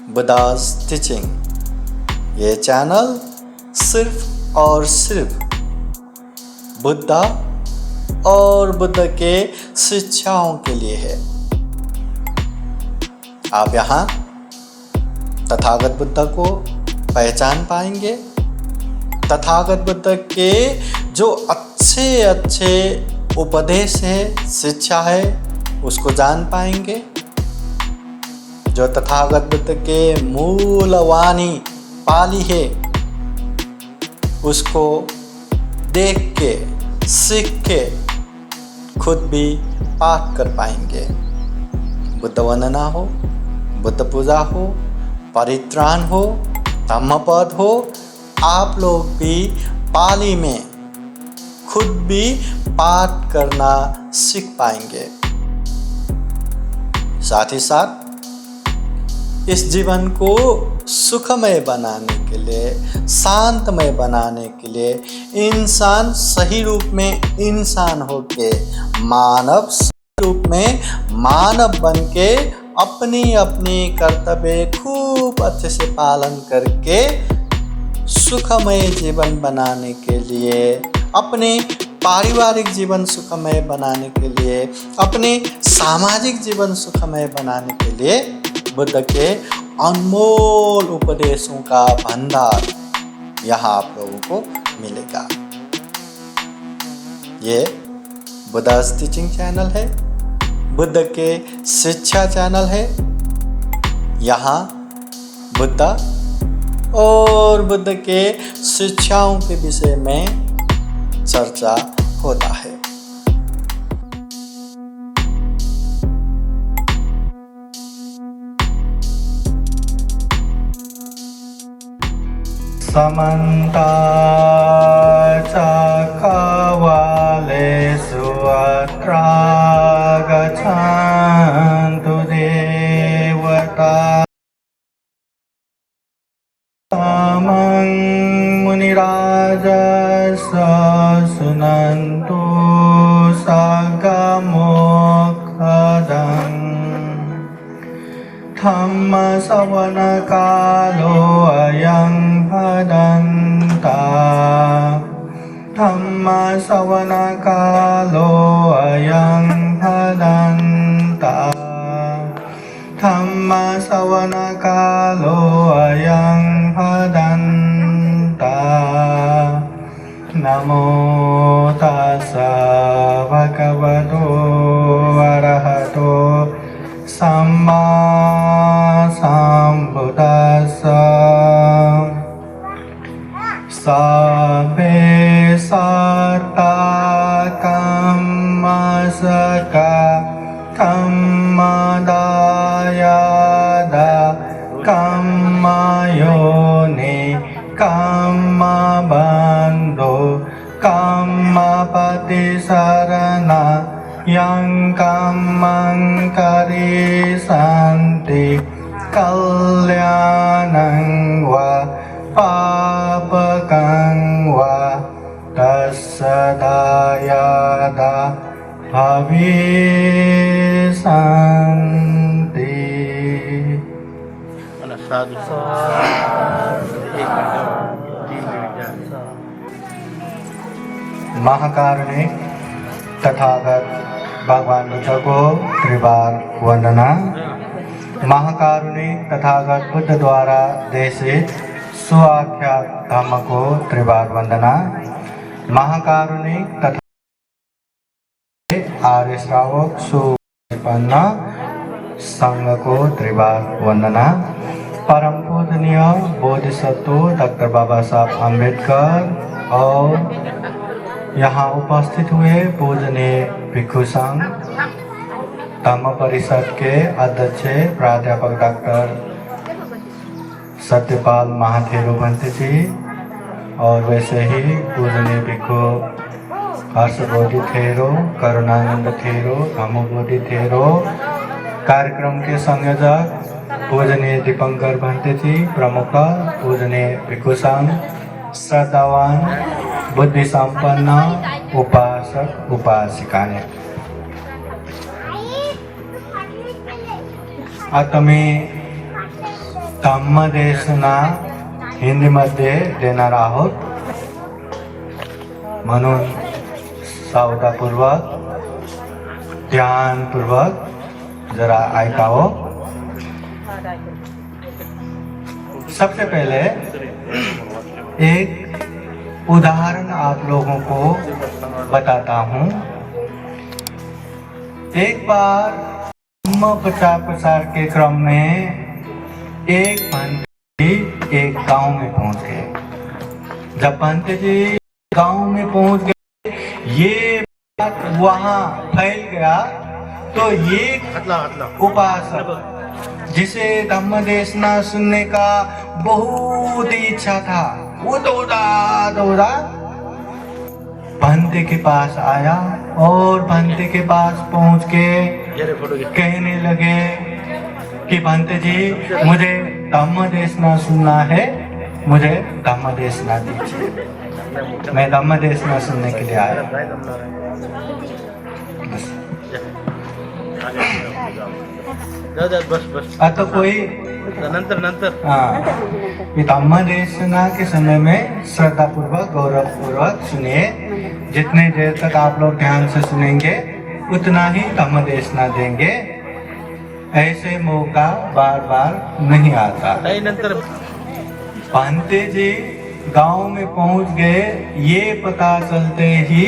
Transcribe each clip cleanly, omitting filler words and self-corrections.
बुद्धा's teaching. ये channel सिर्फ और सिर्फ बुद्धा और बुद्ध के शिक्षाओं के लिए है। आप यहाँ तथागत बुद्ध को पहचान पाएंगे। तथागत बुद्ध के जो अच्छे अच्छे उपदेश है, शिक्षा है, उसको जान पाएंगे। जो तथागत बुद्ध के मूल वाणी पाली है, उसको देख के सीख के खुद भी पाठ कर पाएंगे। बुद्ध वंदना हो, बुद्ध पूजा हो, परित्राण हो, धम्मपद हो, आप लोग भी पाली में खुद भी पाठ करना सीख पाएंगे। साथ ही साथ इस जीवन को सुखमय बनाने के लिए, शांतमय बनाने के लिए इंसान सही रूप में इंसान होके, मानव सही रूप में मानव बन के अपनी अपनी कर्तव्य खूब अच्छे से पालन करके सुखमय जीवन बनाने के लिए, अपने पारिवारिक जीवन सुखमय बनाने के लिए, अपने सामाजिक जीवन सुखमय बनाने के लिए बुद्ध के अनमोल उपदेशों का भंडार यहाँ आप लोगों को मिलेगा। ये बुद्धा's टीचिंग चैनल है, बुद्ध के शिक्षा चैनल है। यहाँ बुद्ध और बुद्ध के शिक्षाओं के विषय में चर्चा होता है। समन्ता चक्रवालेषु अत्र गच्छन्तु देवता समं मुनिराजस सुनन्तु सगमोक्षदम् धम्मश्रवणकालो अयं भदन्ता धम्मश्रवणकालो अयं भदन्ता धम्मश्रवणकालो अयं भदन्ता नमो तस्स भगवतो अरहतो सम्मा सम्बुद्दस्स सभे सत्ता कम्मसका कम्मदायाद कम्मयोनि कम्मबन्धो कम्मपतिशरणा यं कम्मं करिष्यन्ति कल्याणं वा पापकं वा तस्य दायाद भविष्यन्ति। महाकारुणिक तथागत भगवान बुद्ध को त्रिबार वंदना। महाकारुणिक तथागत बुद्ध द्वारा देशित सुआख्यात धम्म को त्रिबार वंदना। महाकारुणिक तथा आर्य श्रावक सुपन्न संघ को त्रिबार वंदना। परम पूजनीय बोधिसत्व डॉक्टर बाबा साहब अम्बेडकर और यहाँ उपस्थित हुए पूजनीय भिक्षु संघ धम्म परिषद के अध्यक्ष प्राध्यापक डॉक्टर सत्यपाल महाथेरो भंते जी और वैसे ही पूजनीय भिक्षु हर्षबोधि थेरो, करुणानंद थेरो, धम्मबोधि थेरो, कार्यक्रम के संयोजक पूजनीय दीपंकर भंते जी प्रमुख, पूजनीय भिक्षु संघ, श्रद्धावान बुद्धि संपन्न उपासक उपासिकाने। आता मी धम्मदेशना हिंदीमध्ये देणार आहोत, म्हणून सावधानपूर्वक ध्यानपूर्वक जरा ऐकाओ। सबसे पहले एक उदाहरण आप लोगों को बताता हूँ। एक बार धम्म प्रचार प्रसार के क्रम में एक पंत जी एक गांव में पहुंच गए। जब पंत जी गांव में पहुंच गए, ये बात वहां फैल गया, तो ये उपासक जिसे धम्म देशना सुनने का बहुत ही इच्छा था, वो दौड़ा भंते के पास आया और भंते के पास पहुंच के कहने लगे कि भंते जी, मुझे धम्म देशना सुनना है, मुझे धम्म देशना दीजिए, मैं धम्म देशना सुनने के लिए आया। बस आता कोई नंतर धम्म देशना के समय में श्रद्धा पूर्वक गौरव पूर्वक सुनिए। जितने देर तक आप लोग ध्यान से सुनेंगे उतना ही धम्म देशना देंगे। ऐसे मौका बार बार नहीं आता। पंते जी गांव में पहुंच गए, ये पता चलते ही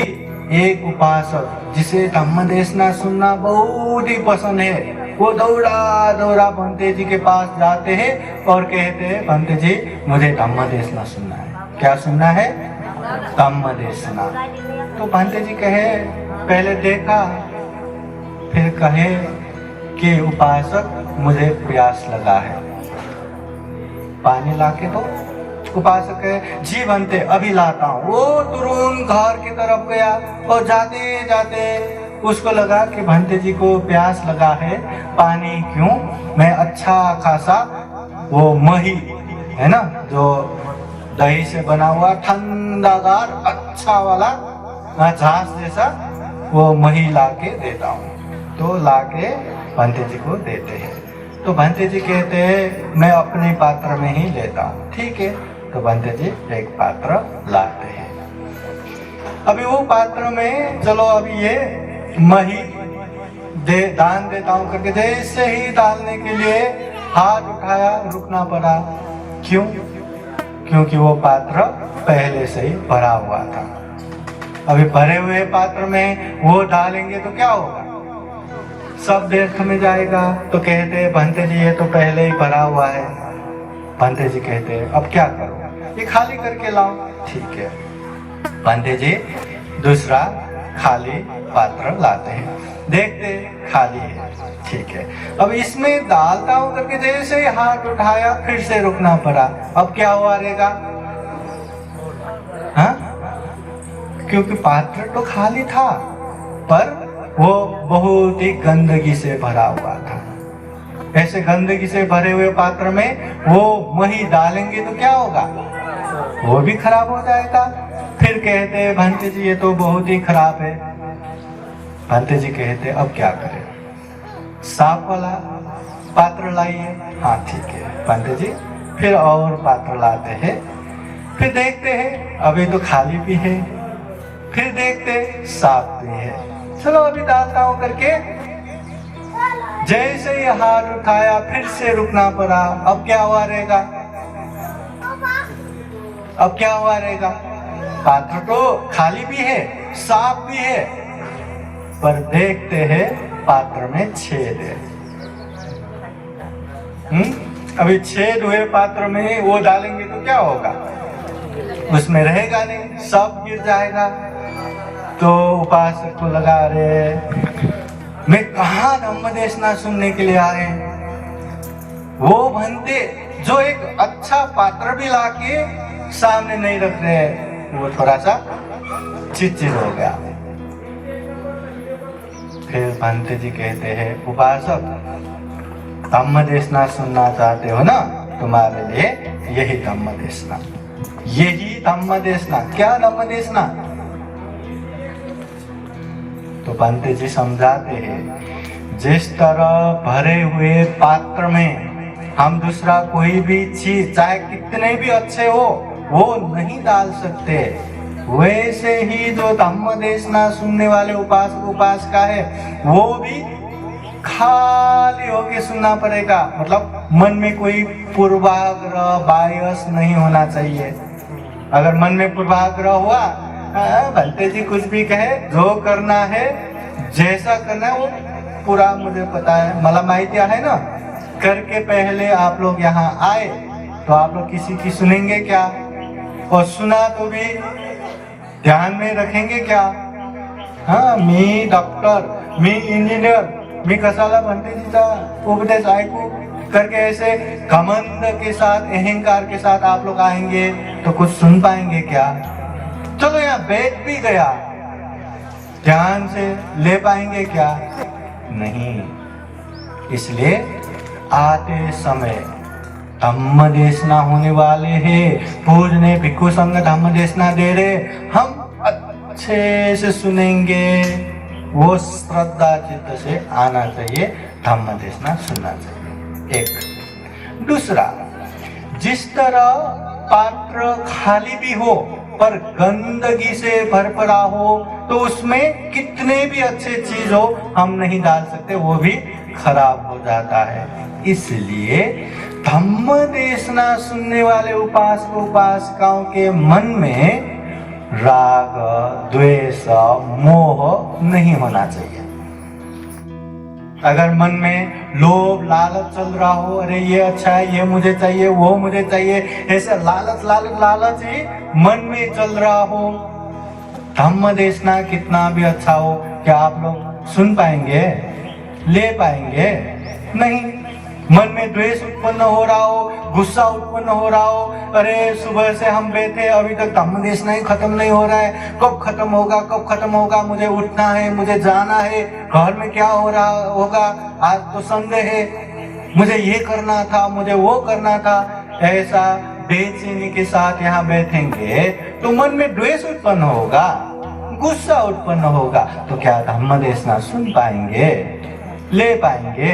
एक उपासक जिसे धम्म देशना सुनना बहुत ही पसंद है, वो दौड़ा पंते जी के पास जाते हैं और कहते हैं, पंते जी, मुझे धम्म देशना सुनना है। क्या सुनना है? धम्म देशना। तो पंते जी कहे, पहले देखा, फिर कहे कि उपासक, मुझे प्यास लगा है, पानी लाके दो। उपासक है, जी बनते अभी लाता हूँ। वो तुरंत घर की तरफ गया और जाते जाते उसको लगा कि भंते जी को प्यास लगा है, पानी क्यों, मैं अच्छा खासा वो मही है ना, जो दही से बना हुआ ठंडादार अच्छा वाला छाछ जैसा वो मही लाके देता हूँ। तो लाके भंते जी को देते हैं। तो भंते जी कहते हैं, मैं अपने पात्र में ही लेता हूँ। ठीक है, तो भंते जी एक पात्र लाते हैं। अभी वो पात्र में चलो अभी ये मही दान देता हूँ करके जैसे ही डालने के लिए हाथ उठाया, रुकना पड़ा। क्यों? क्योंकि वो पात्र पहले से ही भरा हुआ था। अभी भरे हुए पात्र में वो डालेंगे तो क्या होगा? सब व्यर्थ में जाएगा। तो कहते हैं, भंते जी ये तो पहले ही भरा हुआ है। भंते जी कहते हैं, अब क्या करो, ये खाली करके लाओ। ठीक है, भंते जी दूसरा खाली पात्र लाते हैं, देखते खाली है। ठीक है, अब इसमें डालता हूं करके जैसे ही हाथ उठाया, फिर से रुकना पड़ा। अब क्या हुआ रहेगा? हाँ, क्योंकि पात्र तो खाली था, पर वो बहुत ही गंदगी से भरा हुआ था। ऐसे गंदगी से भरे हुए पात्र में वो मही डालेंगे तो क्या होगा? वो भी खराब हो जाएगा। फिर कहते हैं, भंते जी ये तो बहुत ही खराब है। भंते जी कहते, अब क्या करें? साफ वाला पात्र लाइए। हाँ ठीक है, भंते जी फिर और पात्र लाते हैं। फिर देखते हैं, अभी तो खाली भी है। फिर देखते साफ भी है। चलो अभी डालता हूं करके जैसे ही हाथ उठाया, फिर से रुकना पड़ा। अब क्या हुआ रहेगा? अब क्या हुआ रहेगा? पात्र तो खाली भी है, साफ भी है, पर देखते हैं पात्र में छेद है। अभी छेद हुए पात्र में वो डालेंगे तो क्या होगा? उसमें रहेगा नहीं, सब गिर जाएगा। तो उपासक को लगा, अरे मैं कहाँ धम्म देशना सुनने के लिए आए? वो भंते जो एक अच्छा पात्र भी लाके सामने नहीं रख रहे, वो थोड़ा सा चिड़चिड़ हो गया। फिर भंते जी कहते हैं, उपासक, धम्म देशना सुनना चाहते हो ना, तुम्हारे लिए यही धम्म देशना, यही धम्म देशना। क्या धम्म देशना? तो भंते जी समझाते हैं, जिस तरह भरे हुए पात्र में हम दूसरा कोई भी चीज चाहे कितने भी अच्छे हो वो नहीं डाल सकते। वैसे ही जो धम्म देशना सुनने वाले उपासक उपासिका है वो भी खाली होके सुनना पड़ेगा। मतलब मन में कोई पूर्वाग्रह बायस नहीं होना चाहिए। अगर मन में पूर्वाग्रह हुआ, भंते जी कुछ भी कहे, जो करना है जैसा करना है वो पूरा मुझे पता है, मला माहिती है ना, करके पहले आप लोग यहाँ आए तो आप लोग किसी की सुनेंगे क्या? और सुना तो भी ध्यान में रखेंगे क्या? हाँ, मी डॉक्टर, मी इंजीनियर, मी कसाला भंतेजीचा उपदेश ऐकू करके ऐसे घमंड के साथ, अहंकार के साथ आप लोग आएंगे तो कुछ सुन पाएंगे क्या? चलो यहाँ बैठ भी गया, ध्यान से ले पाएंगे क्या? नहीं। इसलिए आते समय धम्म देशना होने वाले हैं, पूजने भिक्षु संघ धम्म देशना दे रहे, हम अच्छे से सुनेंगे, वो श्रद्धा चित्त से आना चाहिए, धम्म देशना सुनना चाहिए। एक। दूसरा, जिस तरह पात्र खाली भी हो पर गंदगी से भर पड़ा हो तो उसमें कितने भी अच्छे चीज हो हम नहीं डाल सकते, वो भी खराब हो जाता है। इसलिए धम्म देशना सुनने वाले उपासक उपासिकाओं के मन में राग द्वेष मोह नहीं होना चाहिए। अगर मन में लोभ लालच चल रहा हो, अरे ये अच्छा है, ये मुझे चाहिए, वो मुझे चाहिए, ऐसे लालच लालच लालच ही मन में चल रहा हो, धम्म देशना कितना भी अच्छा हो, क्या आप लोग सुन पाएंगे, ले पाएंगे? नहीं। मन में द्वेष उत्पन्न हो रहा हो, गुस्सा उत्पन्न हो रहा हो, अरे सुबह से हम बैठे अभी तक धम्म देशना ही खत्म नहीं हो रहा है, कब खत्म होगा, कब खत्म होगा, मुझे उठना है, मुझे जाना है, घर में क्या हो रहा होगा, आज तो संडे है, मुझे ये करना था, मुझे वो करना था, ऐसा बेचैनी के साथ यहाँ बैठेंगे तो मन में द्वेष उत्पन्न होगा, गुस्सा उत्पन्न होगा, तो क्या धम्म देशना सुन पाएंगे, ले पाएंगे?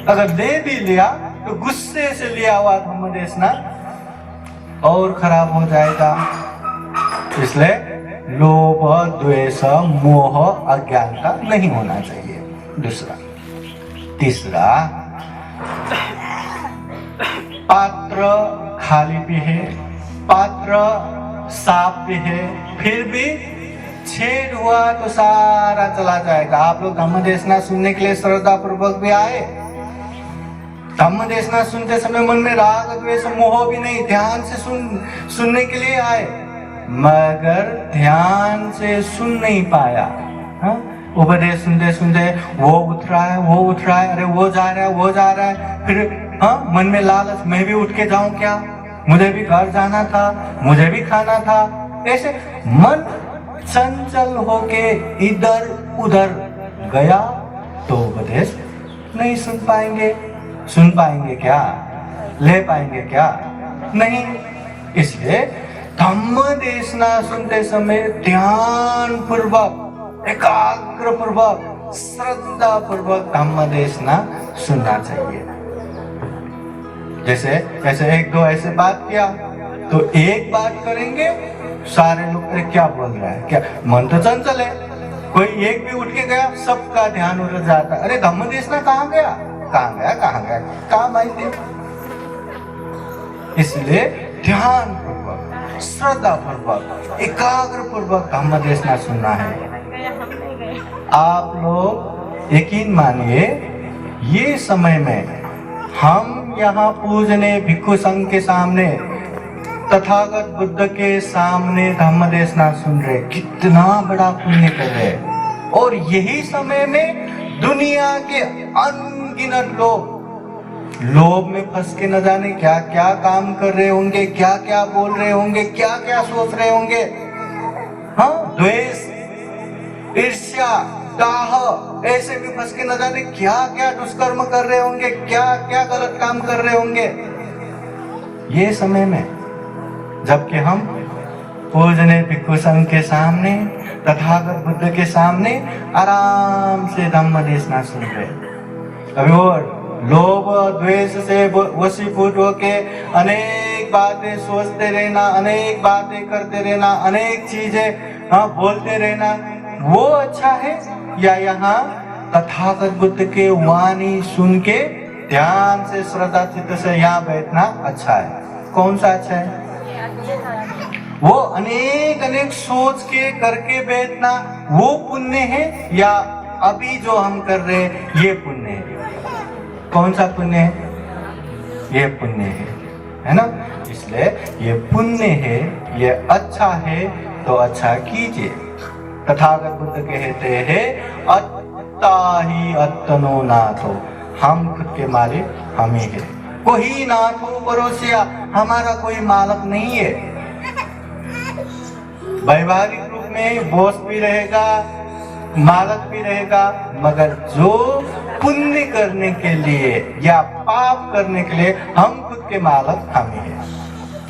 अगर ले भी लिया तो गुस्से से लिया हुआ धम्म देशना और खराब हो जाएगा। इसलिए लोभ द्वेष मोह अज्ञानता नहीं होना चाहिए। दूसरा। तीसरा, पात्र खाली भी है, पात्र साफ भी है, फिर भी छेद हुआ तो सारा चला जाएगा। आप लोग धम्म देशना सुनने के लिए श्रद्धा पूर्वक भी आए, धम्म देशना सुनते समय मन में राग द्वेष मोह भी नहीं, ध्यान से सुनने के लिए आए, मगर ध्यान से सुन नहीं पाया। उपदेश सुनते सुनते वो उठ रहा है, वो उठ रहा है, अरे वो जा रहा है, वो जा रहा है, फिर मन में लालच, मैं भी उठ के जाऊं क्या, मुझे भी घर जाना था, मुझे भी खाना था, ऐसे मन चंचल होके इधर उधर गया तो उपदेश नहीं सुन पाएंगे। सुन पाएंगे क्या, ले पाएंगे क्या? नहीं। इसलिए धम्म देशना सुनते समय ध्यान पूर्वक, एकाग्र पूर्वक, श्रद्धा पूर्वक धम्म देशना सुनना चाहिए। जैसे ऐसे एक दो ऐसे बात किया तो एक बात करेंगे, सारे लोग अरे क्या बोल रहा है, क्या, मन तो चंचल है, कोई एक भी उठ के गया सबका ध्यान उधर जाता, अरे धम्म देशना कहाँ गया, कहाँ गया, कहाँ गया, कहाँ माहिती। इसलिए ध्यान पूर्वक, श्रद्धा पूर्वक, एकाग्र पूर्वक धम्म देशना सुनना है। आप लोग यकीन मानिए, ये समय में हम यहाँ पूजने भिक्षु संघ के सामने, तथागत बुद्ध के सामने धम्म देशना सुन रहे, कितना बड़ा पुण्य कर रहे। और यही समय में दुनिया के अनगिनत लोग लोभ में फंस के न जाने क्या क्या काम कर रहे होंगे, क्या क्या बोल रहे होंगे, क्या क्या सोच रहे होंगे। हाँ, द्वेष, ईर्ष्या, दाह, ऐसे भी फंस के न जाने क्या क्या दुष्कर्म कर रहे होंगे, क्या क्या गलत काम कर रहे होंगे। ये समय में जबकि हम पूजने भिक्षु संघ के सामने, तथागत बुद्ध के सामने आराम से धम्म देशना सुन रहे। अभी वो लोभ द्वेष से वशीभूत होके अनेक बातें सोचते रहना, अनेक बातें करते रहना, अनेक चीजें बोलते रहना, वो अच्छा है? या यहाँ तथागत बुद्ध के वाणी सुन के ध्यान से श्रद्धा चित्त से यहाँ बैठना अच्छा है? कौन सा अच्छा है? वो अनेक अनेक सोच के करके बैठना वो पुण्य है, या अभी जो हम कर रहे हैं ये पुण्य है? कौन सा पुण्य है? ये पुण्य है ना? इसलिए ये पुण्य है, ये अच्छा है तो अच्छा कीजिए। तथागत बुद्ध कहते हैं अत्ता ही अत्तनो नाथो, हम खुद के मालिक हम ही है। कोई नाथो परोसिया, हमारा कोई मालिक नहीं है। वैवाहिक रूप में बॉस भी रहेगा, मालिक भी रहेगा, मगर जो पुण्य करने के लिए या पाप करने के लिए हम खुद के मालिक हम ही है।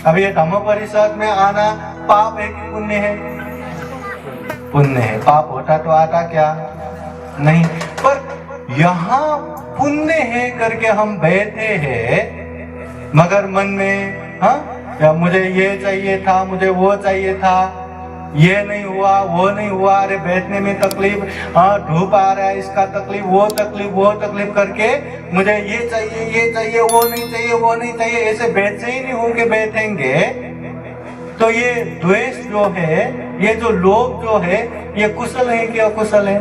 अब ये धम्म परिषद में आना पाप है कि पुण्य है? पुण्य है। पाप होता तो आता क्या? नहीं। पर यहाँ पुण्य है करके हम बैठे हैं, मगर मन में या मुझे ये चाहिए था, मुझे वो चाहिए था, ये नहीं हुआ, वो नहीं हुआ, अरे बैठने में तकलीफ, धूप आ रहा है इसका तकलीफ, वो तकलीफ करके मुझे ये चाहिए, वो नहीं चाहिए, वो नहीं चाहिए, ऐसे बैठे ही नहीं होंगे, बैठेंगे तो ये द्वेष जो है, ये जो लोभ जो है, ये कुशल है कि अकुशल है?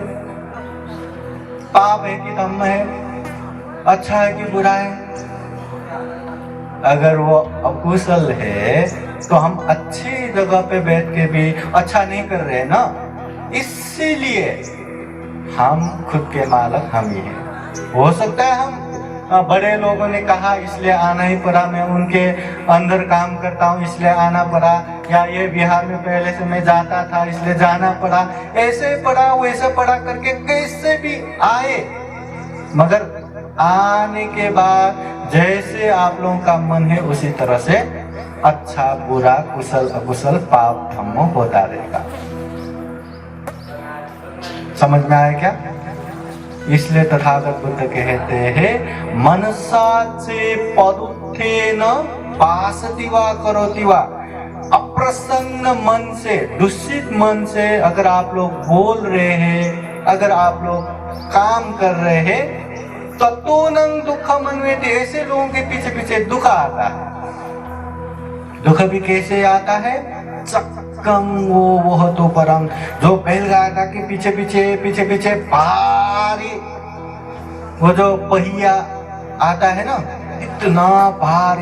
पाप है कि धम्म है? अच्छा है कि बुरा है? अगर वो अकुशल है तो हम अच्छी जगह पे बैठ के भी अच्छा नहीं कर रहे ना, इसीलिए हम खुद के मालिक हम ही हैं। हो सकता है हम बड़े लोगों ने कहा इसलिए आना ही पड़ा, मैं उनके अंदर काम करता हूँ इसलिए आना पड़ा, या ये बिहार में पहले से मैं जाता था इसलिए जाना पड़ा, ऐसे पड़ा वैसे पड़ा करके कैसे भी आए, मगर आने के बाद जैसे आप लोगों का मन है उसी तरह से अच्छा बुरा कुशल अकुशल पाप धम्म होता रहेगा। समझ में आया क्या? इसलिए तथागत बुद्ध कहते हैं मनसा से पदुत्थेन पासतिवा करोतिवा, अप्रसन्न मन से, दूषित मन से अगर आप लोग बोल रहे हैं, अगर आप लोग काम कर रहे हैं, तत्वनं दुखम अन्वेति, ऐसे लोगों के पीछे पीछे दुख आता है। दुख भी कैसे आता है? चक्कम वो तो परम, जो बैलगाड़ा के पीछे पीछे भारी वो जो पहिया आता है ना, इतना भार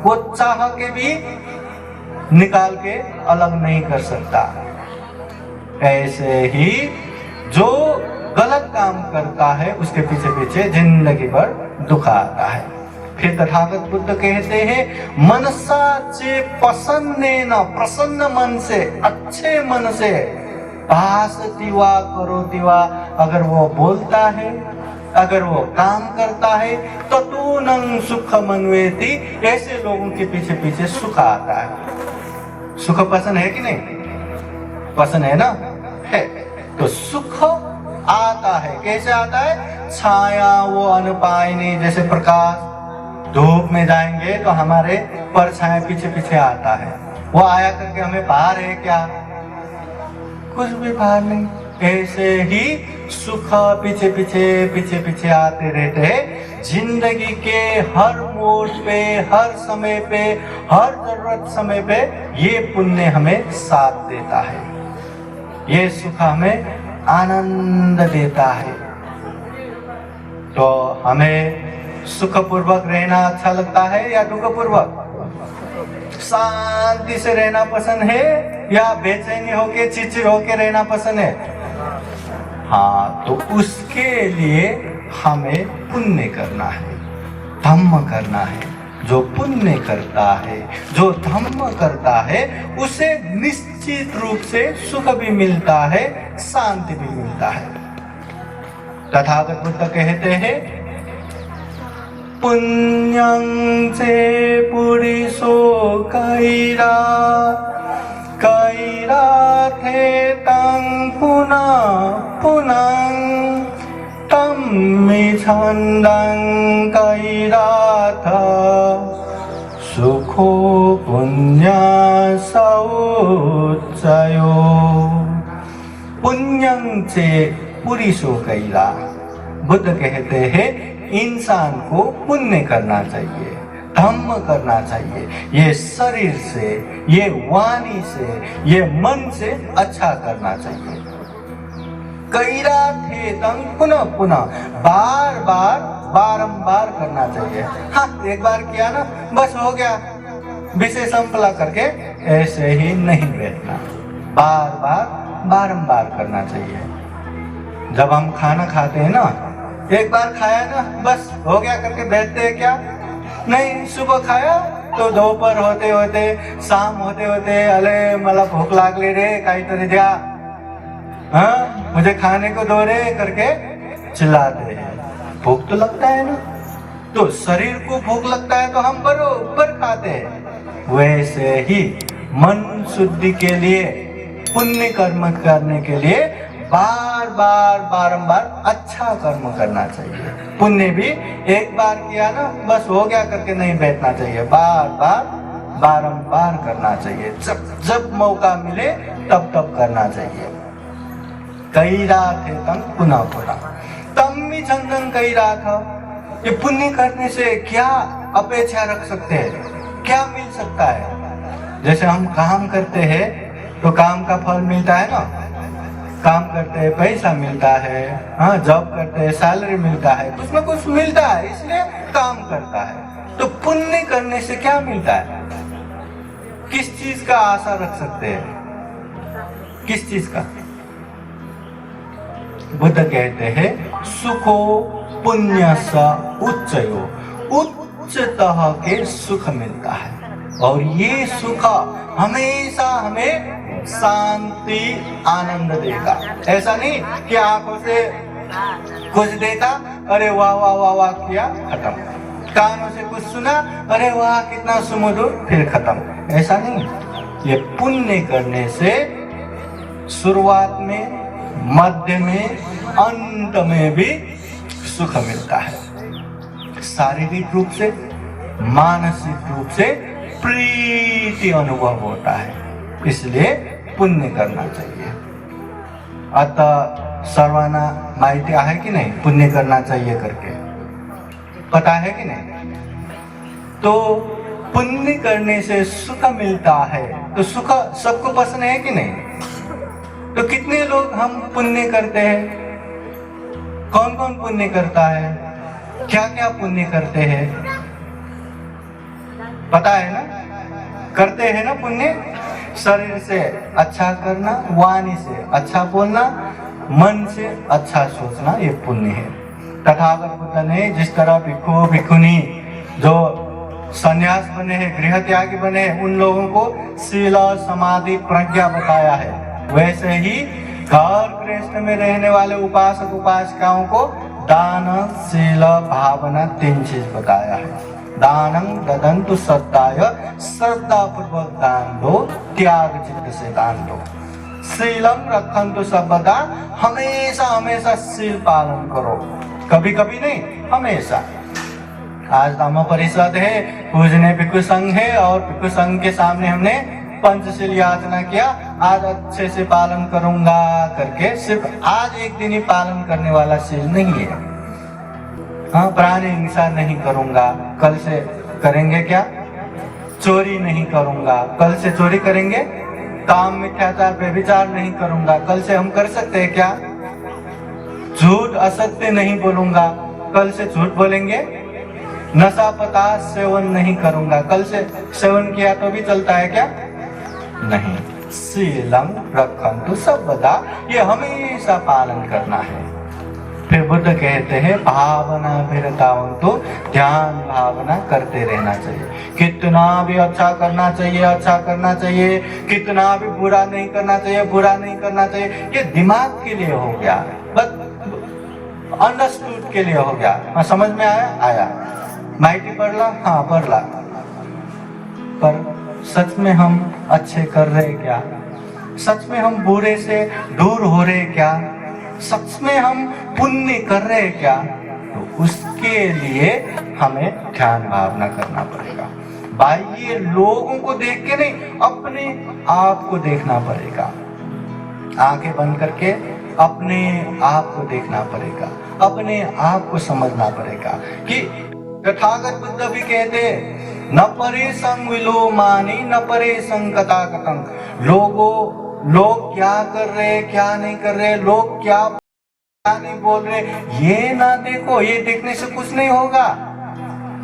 वो चाह के भी निकाल के अलग नहीं कर सकता। ऐसे ही जो गलत काम करता है उसके पीछे पीछे जिंदगी भर दुख आता है। फिर तथागत बुद्ध कहते हैं मनसा चे पसन्नेन, प्रसन्न मन से, अच्छे मन से, भासतिवा करोतिवा, अगर वो बोलता है, अगर वो काम करता है, ततूनं सुखमन्वेति, ऐसे लोगों के पीछे पीछे सुख आता है। सुख पसंद है कि नहीं? पसंद है ना? है। तो सुख आता है, कैसे आता है? छाया वो अनुपायनी, जैसे प्रकाश, धूप में जाएंगे तो हमारे परछाई पीछे पीछे आता है, वो आया करके हमें बाहर है क्या? कुछ भी बाहर नहीं। ऐसे ही सुख पीछे पीछे आते रहते हैं। जिंदगी के हर मोड़ पे, हर समय पे, हर जरूरत समय पे ये पुण्य हमें साथ देता है, ये सुख हमें आनंद देता है। तो हमें सुखपूर्वक रहना अच्छा लगता है या दुखपूर्वक? शांति से रहना पसंद है या बेचैनी होके चिड़चिड़ होके रहना पसंद है? हाँ, तो उसके लिए हमें पुण्य करना है, धम्म करना है। जो पुण्य करता है, जो धम्म करता है, उसे निश्चित रूप से सुख भी मिलता है, शांति भी मिलता है। तथागत बुद्ध कहते हैं पुण्यं से पुरुषो कैरा थे तं पुनः तं छन्दं कैराथ सुखो पुण्यसौचयो। पुण्यं चे पुरुषो कैला। बुद्ध कहते हैं इंसान को पुण्य करना चाहिए, धम्म करना चाहिए। ये शरीर से, ये वाणी से, ये मन से अच्छा करना चाहिए। कैराथेतं पुनः पुनः, बार बार बारंबार करना चाहिए। हाँ, एक बार किया ना बस हो गया, विषय संपला करके ऐसे ही नहीं बैठना, बार बार बारंबार करना चाहिए। जब हम खाना खाते हैं ना, एक बार खाया ना बस हो गया करके बैठते हैं क्या? नहीं, सुबह खाया तो दोपहर होते होते, शाम होते होते, अरे मला भूख लागली रे, काहीतरी द्या, हाँ मुझे खाने को दो रे करके चिल्लाते हैं। भूख तो लगता है ना, तो शरीर को भूख लगता है तो हम बरोबर खाते हैं। वैसे ही मन शुद्धि के लिए, पुण्य कर्म करने के लिए बार बार बारंबार अच्छा कर्म करना चाहिए। पुण्य भी एक बार किया ना बस हो गया करके नहीं बैठना चाहिए, बार बार बारंबार करना चाहिए। जब जब मौका मिले तब तब करना चाहिए। कैराथेतं पुनः पुनः तम्मि छन्दं कैराथ। ये पुण्य करने से क्या अपेक्षा रख सकते हैं, क्या मिल सकता है? जैसे हम काम करते हैं तो काम का फल मिलता है ना, काम करते हैं पैसा मिलता है, हाँ जॉब करते हैं सैलरी मिलता है, कुछ ना कुछ मिलता है, इसलिए काम करता है। तो पुण्य करने से क्या मिलता है? किस चीज का आशा रख सकते हैं? किस चीज का? बुद्ध कहते हैं सुखो पुण्यस उच्चयो, उच्चतः के सुख मिलता है। और ये सुख हमेशा हमें शांति आनंद देगा। ऐसा नहीं कि आंखों से कुछ देखा, अरे वाह वाह वाह वाह किया, खत्म। कानों से कुछ सुना, अरे वाह कितना सुमधुर, फिर खत्म। ऐसा नहीं। ये पुण्य करने से शुरुआत में, मध्य में, अंत में भी सुख मिलता है। शारीरिक रूप से, मानसिक रूप से प्रीति अनुभव होता है। इसलिए पुण्य करना चाहिए। अतः सर्वाना माहिती आहे की नहीं, पुण्य करना चाहिए करके पता है कि नहीं? तो पुण्य करने से सुख मिलता है, तो सुख सबको पसंद है कि नहीं? तो कितने लोग हम पुण्य करते हैं? कौन कौन पुण्य करता है? क्या क्या पुण्य करते हैं? पता है ना? करते हैं ना पुण्य? शरीर से अच्छा करना, वाणी से अच्छा बोलना, मन से अच्छा सोचना, ये पुण्य है। तथागत बुद्ध ने जिस तरह भिक्षु भिक्षुनी जो संन्यास बने हैं, गृह त्यागी बने हैं, उन लोगों को शील, समाधि, प्रज्ञा बताया है, वैसे ही घर गृहस्थ में रहने वाले उपासक उपासिकाओं को दान, शील, भावना, 3 चीज बताया है। दानं ददन्तु श्रद्धाय, श्रद्धा पूर्वक दान दो, त्याग चित्त से दान दो। शीलम रखन्तु सर्वदा, हमेशा हमेशा शील पालन करो, कभी कभी नहीं, हमेशा। आज धम्म परिषद है, पूजने भिक्षु संघ है, और भिक्षु संघ के सामने हमने पंचशील याचना किया, आज अच्छे से पालन करूंगा करके सिर्फ आज एक दिन ही पालन करने वाला शील नहीं है। हाँ, प्राणी हिंसा नहीं करूंगा, कल से करेंगे क्या? चोरी नहीं करूंगा, कल से चोरी करेंगे। काम मिथ्याचार व्यभिचार नहीं करूंगा, कल से हम कर सकते हैं क्या? झूठ असत्य नहीं बोलूंगा, कल से झूठ बोलेंगे। नशा पदार्थ सेवन नहीं करूंगा, कल से सेवन किया तो भी चलता है क्या? नहीं। शीलम रखन्तु सर्वदा, ये हमेशा पालन करना है। फिर बुद्ध कहते हैं भावना विरताओं, तो ध्यान भावना करते रहना चाहिए। कितना भी अच्छा करना चाहिए, अच्छा करना चाहिए, कितना भी बुरा नहीं करना चाहिए, बुरा नहीं करना चाहिए, ये दिमाग के लिए हो गया, बस अंडरस्टूड के लिए हो गया। हाँ, समझ में आया? आया। माइटी पढ़ ला, हाँ पढ़ ला, पर सच में हम अच्छे कर रहे क्या? सच में हम बुरे से दूर हो रहे क्या? सच में हम पुण्य कर रहे हैं क्या, तो उसके लिए हमें ध्यान भावना करना पड़ेगा। बाह्य लोगों को देख के नहीं, अपने आप को देखना पड़ेगा। आंखें बंद करके अपने आप को देखना पड़ेगा, अपने आप को समझना पड़ेगा कि तथागत बुद्ध भी कहते न परे संग विलोमानी न परे संग कथाकथं। लोग क्या कर रहे क्या नहीं कर रहे, लोग क्या नहीं बोल रहे, ये ना देखो। ये देखने से कुछ नहीं होगा।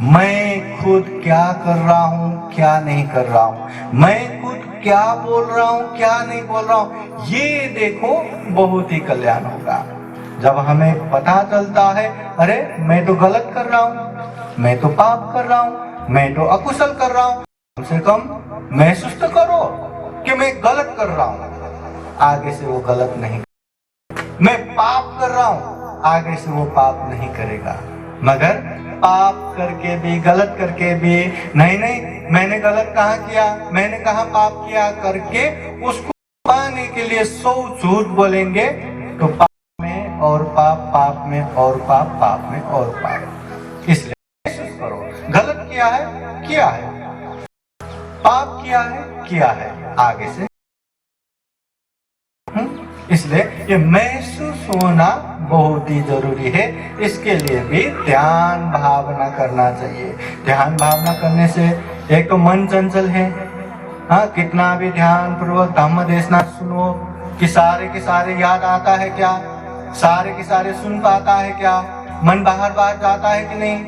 मैं खुद क्या कर रहा हूँ क्या नहीं कर रहा हूँ, मैं खुद क्या बोल रहा हूँ क्या नहीं बोल रहा हूँ, ये देखो, बहुत ही कल्याण होगा। जब हमें पता चलता है अरे मैं तो गलत कर रहा हूँ, मैं तो पाप कर रहा हूँ, मैं तो अकुशल कर रहा हूँ, कम से कम महसूस तो करो कि मैं गलत कर रहा हूँ, आगे से वो गलत नहीं। मैं पाप कर रहा हूँ, आगे से वो पाप नहीं करेगा। मगर पाप करके भी, गलत करके भी, नहीं मैंने गलत कहाँ किया, मैंने कहाँ पाप किया करके उसको पाने के लिए 100 झूठ बोलेंगे तो पाप में और पाप, पाप में और पाप, पाप में और पाप। इसलिए महसूस करो, गलत किया है, पाप किया है, आगे से। इसलिए ये महसूस होना बहुत ही जरूरी है। इसके लिए भी ध्यान भावना करना चाहिए। ध्यान भावना करने से एक तो मन चंचल है, हाँ, कितना भी ध्यान पूर्वक धम्म देशना सुनो कि सारे के सारे याद आता है क्या, सारे के सारे सुन पाता है क्या, मन बाहर जाता है कि नहीं,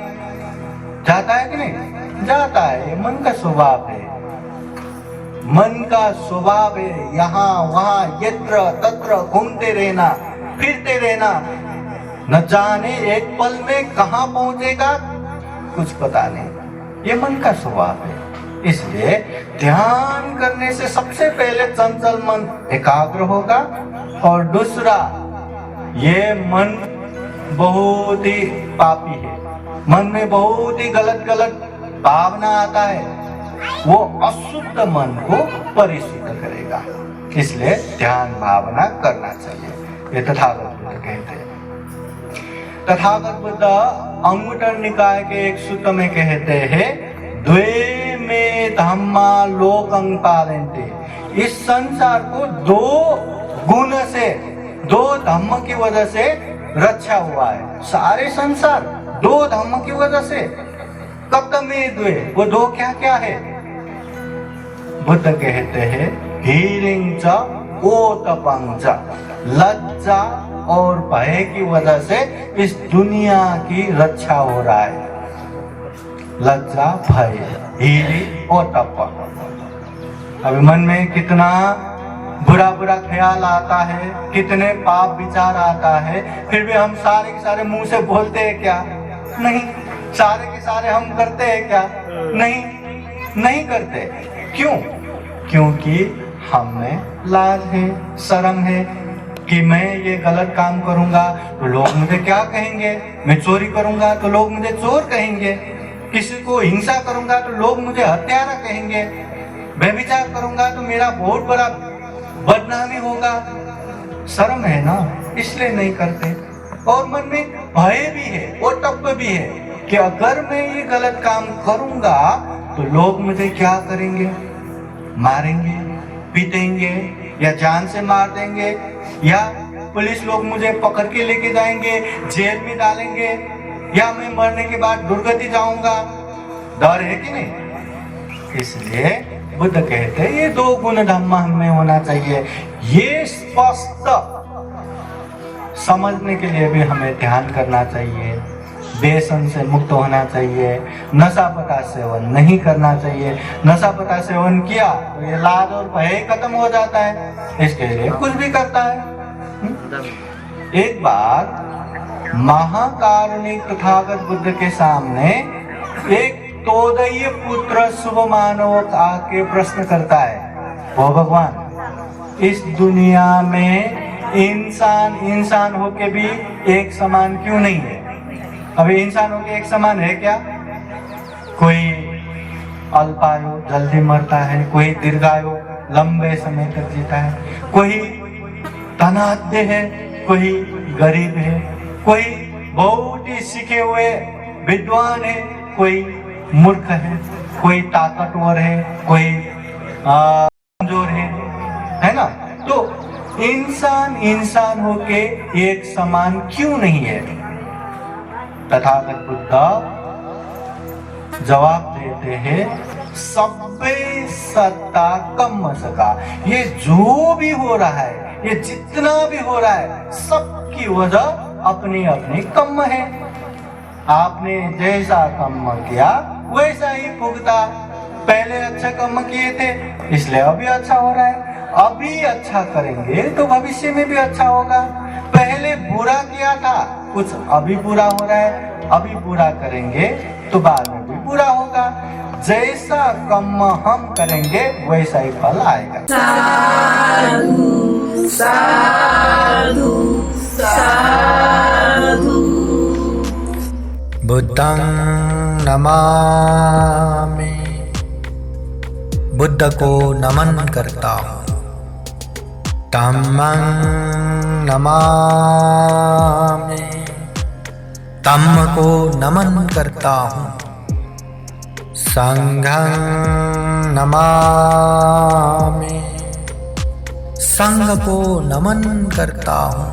जाता है कि नहीं, जाता है। ये मन का स्वभाव है, मन का स्वभाव है। यहाँ वहाँ यत्र तत्र घूमते रहना, फिरते रहना, न जाने एक पल में कहाँ पहुंचेगा कुछ पता नहीं। ये मन का स्वभाव है। इसलिए ध्यान करने से सबसे पहले चंचल मन एकाग्र होगा, और दूसरा ये मन बहुत ही पापी है, मन में बहुत ही गलत भावना आता है, वो अशुद्ध मन को परिशुद्ध करेगा। इसलिए ध्यान भावना करना चाहिए। ये तथागत बुद्ध कहते हैं। तथागत बुद्ध अंगुत्तर निकाय के एक सूत्र में कहते हैं, द्वे में धम्मा लोकं पालयन्ते। इस संसार को 2 गुण से, 2 धम्म की वजह से रक्षा हुआ है। सारे संसार 2 धम्म की वजह से। कब में द्वे, वो 2 क्या क्या है? बुद्ध कहते हैं हीरिंग च ओतपंग च, लज्जा और भय की वजह से इस दुनिया की रक्षा हो रहा है। लज्जा, भय, हीरी और तप। अभी मन में कितना बुरा ख्याल आता है, कितने पाप विचार आता है, फिर भी हम सारे के सारे मुंह से बोलते हैं क्या? नहीं। सारे के सारे हम करते हैं क्या? नहीं करते। क्यों? क्योंकि हमें लाज है, शर्म है कि मैं ये गलत काम करूंगा तो लोग मुझे क्या कहेंगे, मैं चोरी करूंगा तो लोग मुझे चोर कहेंगे, किसी को हिंसा करूंगा तो लोग मुझे हत्यारा कहेंगे, व्यभिचार करूंगा तो मेरा बहुत बड़ा बदनामी होगा। शर्म है ना, इसलिए नहीं करते। और मन में भय भी है और तप भी है कि अगर मैं ये गलत काम करूंगा तो लोग मुझे क्या करेंगे, मारेंगे, पीटेंगे, या जान से मार देंगे, या पुलिस लोग मुझे पकड़ के लेके जाएंगे, जेल में डालेंगे, या मैं मरने के बाद दुर्गति जाऊंगा। डर है कि नहीं? इसलिए बुद्ध कहते हैं ये 2 गुण धम्म हमें होना चाहिए। ये स्पष्ट समझने के लिए भी हमें ध्यान करना चाहिए, व्यसन से मुक्त होना चाहिए, नशा पता सेवन नहीं करना चाहिए। नशा पता सेवन किया तो ये लाज और भय खत्म हो जाता है, इसके लिए कुछ भी करता है। एक बार महाकारुणिक तथागत बुद्ध के सामने एक तोदय पुत्र शुभ मानव आके प्रश्न करता है, वो भगवान, इस दुनिया में इंसान होके भी एक समान क्यों नहीं है? अभी इंसान होके एक समान है क्या? कोई अल्पायु जल्दी मरता है, कोई दीर्घायु लंबे समय तक जीता है, कोई धनाढ्य है, कोई गरीब है, कोई बहुत ही सीखे हुए विद्वान है, कोई मूर्ख है, कोई ताकतवर है, कोई कमजोर है ना। तो इंसान इंसान होके एक समान क्यों नहीं है? तथागत बुद्ध जवाब देते हैं, सब्बे सत्ता कम सका। ये जो भी हो रहा है, ये जितना भी हो रहा है, सबकी वजह अपनी अपनी कर्म है। आपने जैसा कर्म किया वैसा ही भुगता। पहले अच्छा कर्म किए थे इसलिए अभी अच्छा हो रहा है, अभी अच्छा करेंगे तो भविष्य में भी अच्छा होगा। पहले बुरा किया था, कुछ अभी बुरा हो रहा है, अभी बुरा करेंगे तो बाद में भी बुरा होगा। जैसा कर्म हम करेंगे वैसा ही फल आएगा। साधु साधु साधु। बुद्धं नमामि, बुद्ध को नमन करता हूँ। धम्मं नमामि, धम्म को नमन करता हूँ। संघं नमामि, संघ को नमन करता हूँ।